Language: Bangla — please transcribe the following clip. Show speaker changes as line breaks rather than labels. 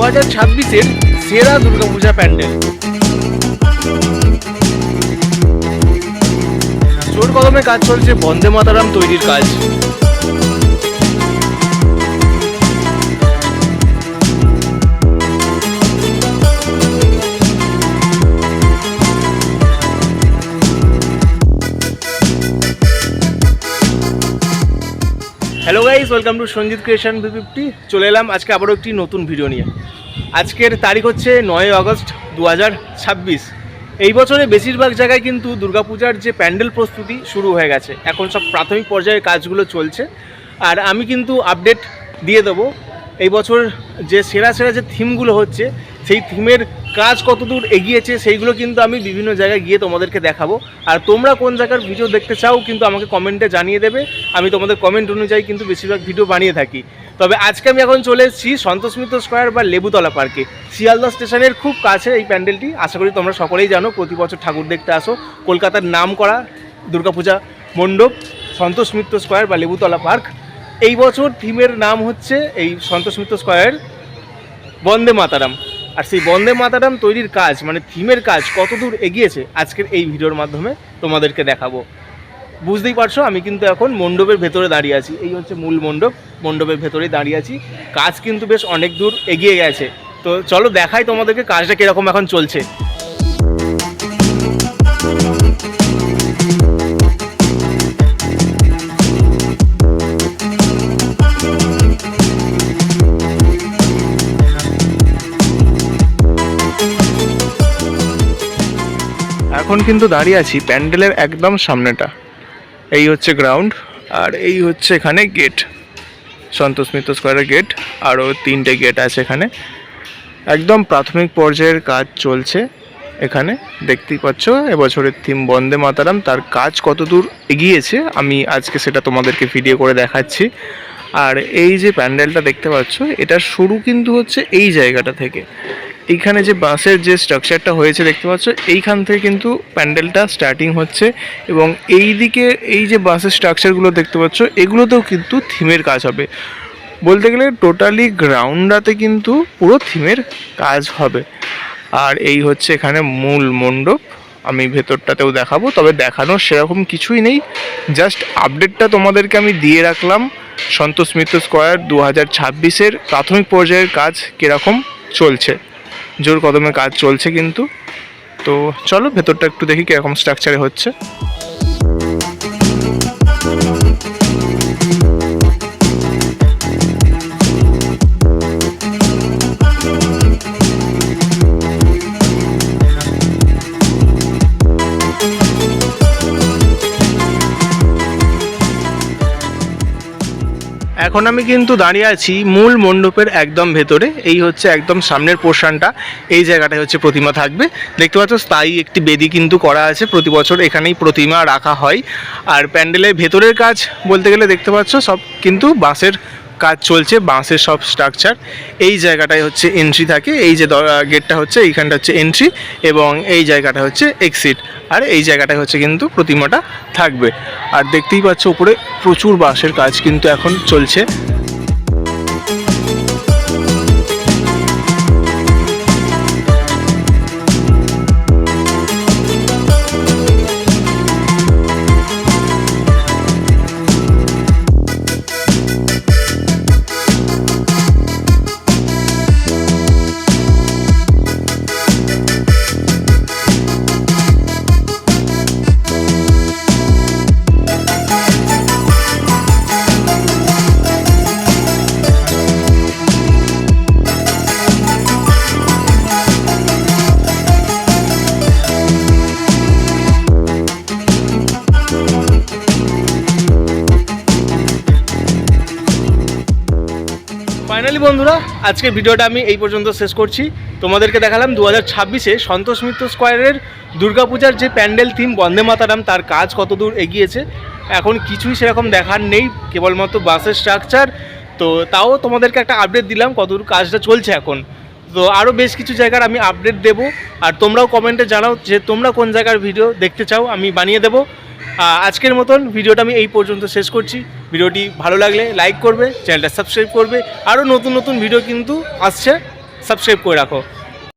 2026-এর সেরা দুর্গাপূজা প্যান্ডেল। জোর কদমে কাজ চলছে বন্দে মাতারাম তৈরির কাজ। Hello guys, welcome to Sanjit creation V50। চলে এলাম আজকে আবারও একটি নতুন ভিডিও নিয়ে। আজকের তারিখ হচ্ছে 9 আগস্ট 2026। এই বছরে বেশিরভাগ জায়গায় কিন্তু দুর্গাপূজার যে প্যান্ডেল প্রস্তুতি শুরু হয়ে গেছে। এখন সব প্রাথমিক পর্যায়ের কাজগুলো চলছে, আর আমি কিন্তু আপডেট দিয়ে দেবো এই বছর যে সেরা যে থিমগুলো হচ্ছে সেই থিমের কাজ কতদূর এগিয়েছে সেইগুলো কিন্তু আমি বিভিন্ন জায়গায় গিয়ে তোমাদেরকে দেখাবো। আর তোমরা কোন জায়গার ভিডিও দেখতে চাও কিন্তু আমাকে কমেন্টে জানিয়ে দেবে। আমি তোমাদের কমেন্ট অনুযায়ী কিন্তু বেশিরভাগ ভিডিও বানিয়ে থাকি। তবে আজকে আমি এখন চলে এসেছি সন্তোষ মিত্র স্কোয়ার বা লেবুতলা পার্কে। শিয়ালদা স্টেশনের খুব কাছে এই প্যান্ডেলটি। আশা করি তোমরা সকলেই জানো, প্রতি বছর ঠাকুর দেখতে আসো। কলকাতার নাম করা দুর্গাপূজা মণ্ডপ সন্তোষ মিত্র স্কোয়ার বা লেবুতলা পার্ক। এই বছর থিমের নাম হচ্ছে এই সন্তোষ মিত্র স্কোয়ার বন্দে মাতারাম। আর সেই বন্দে মাতারাম তৈরির কাজ মানে থিমের কাজ কতদূর এগিয়েছে আজকের এই ভিডিওর মাধ্যমে তোমাদেরকে দেখাবো। বুঝতেই পারছো আমি কিন্তু এখন মণ্ডপের ভেতরে দাঁড়িয়ে আছি। এই হচ্ছে মূল মণ্ডপের ভেতরেই দাঁড়িয়ে আছি। কাজ কিন্তু বেশ অনেক দূর এগিয়ে গেছে। তো চলো দেখাই তোমাদেরকে কাজটা কীরকম এখন চলছে। এখন কিন্তু দাঁড়িয়ে আছি প্যান্ডেলের একদম সামনেটা। এই হচ্ছে গ্রাউন্ড, আর এই হচ্ছে এখানে গেট, সন্তোষ মিত্র স্কোয়ারের গেট। আরও 3টে গেট আছে এখানে। একদম প্রাথমিক পর্যায়ের কাজ চলছে এখানে। দেখতেই পাচ্ছ এবছরের থিম বন্দে মাতারাম, তার কাজ কতদূর এগিয়েছে আমি আজকে সেটা তোমাদেরকে ভিডিও করে দেখাচ্ছি। আর এই যে প্যান্ডেলটা দেখতে পাচ্ছ, এটার শুরু কিন্তু হচ্ছে এই জায়গাটা থেকে। এইখানে যে বাঁশের যে স্ট্রাকচারটা হয়েছে দেখতে পাচ্ছ, এইখান থেকে কিন্তু প্যান্ডেলটা স্টার্টিং হচ্ছে। এবং এই দিকে এই যে বাঁশের স্ট্রাকচারগুলো দেখতে পাচ্ছ, এগুলোতেও কিন্তু থিমের কাজ হবে। বলতে গেলে টোটালি গ্রাউন্ডটাতে কিন্তু পুরো থিমের কাজ হবে। আর এই হচ্ছে এখানে মূল মণ্ডপ। আমি ভেতরটাতেও দেখাবো, তবে দেখানোর সেরকম কিছুই নেই। জাস্ট আপডেটটা তোমাদেরকে আমি দিয়ে রাখলাম সন্তোষ মিত্র স্কোয়ার 2026-এর প্রাথমিক পর্যায়ের কাজ কীরকম চলছে। জোর কদমে কাজ চলছে কিন্তু। তো চলো ভেতরটা একটু দেখি কীরকম স্ট্রাকচারে হচ্ছে। এখন আমি কিন্তু দাঁড়িয়ে আছি মূল মণ্ডপের একদম ভেতরে। এই হচ্ছে একদম সামনের পোর্শনটা। এই জায়গাটায় হচ্ছে প্রতিমা থাকবে। দেখতে পাচ্ছ স্থায়ী একটি বেদি কিন্তু করা আছে। প্রতি বছর এখানেই প্রতিমা রাখা হয়। আর প্যান্ডেলের ভেতরের কাজ বলতে গেলে দেখতে পাচ্ছ সব কিন্তু বাঁশের কাজ চলছে, বাঁশের সব স্ট্রাকচার। এই জায়গাটায় হচ্ছে এন্ট্রি থাকে। এই যে গেটটা হচ্ছে এইখানটা হচ্ছে এন্ট্রি, এবং এই জায়গাটা হচ্ছে এক্সিট। আর এই জায়গাটায় হচ্ছে কিন্তু প্রতিমাটা থাকবে। আর দেখতেই পাচ্ছ উপরে প্রচুর বাঁশের কাজ কিন্তু এখন চলছে। ফাইনালি বন্ধুরা, আজকের ভিডিওটা আমি এই পর্যন্ত শেষ করছি। তোমাদেরকে দেখালাম 2026-এ সন্তোষ মিত্র স্কোয়ারের দুর্গাপূজার যে প্যান্ডেল থিম বন্দে মাতারাম, তার কাজ কতদূর এগিয়েছে। এখন কিছুই সেরকম দেখার নেই, কেবলমাত্র বাসের স্ট্রাকচার। তো তাও তোমাদেরকে একটা আপডেট দিলাম কতদূর কাজটা চলছে এখন। তো আরও বেশ কিছু জায়গার আমি আপডেট দেবো। আর তোমরাও কমেন্টে জানাও যে তোমরা কোন জায়গার ভিডিও দেখতে চাও, আমি বানিয়ে দেবো। আজকের মতন ভিডিওটা আমি এই পর্যন্ত শেষ করছি। ভিডিওটি ভালো লাগলে লাইক করবে, চ্যানেলটা সাবস্ক্রাইব করবে। আরও নতুন নতুন ভিডিও কিন্তু আসছে। সাবস্ক্রাইব করে রাখো।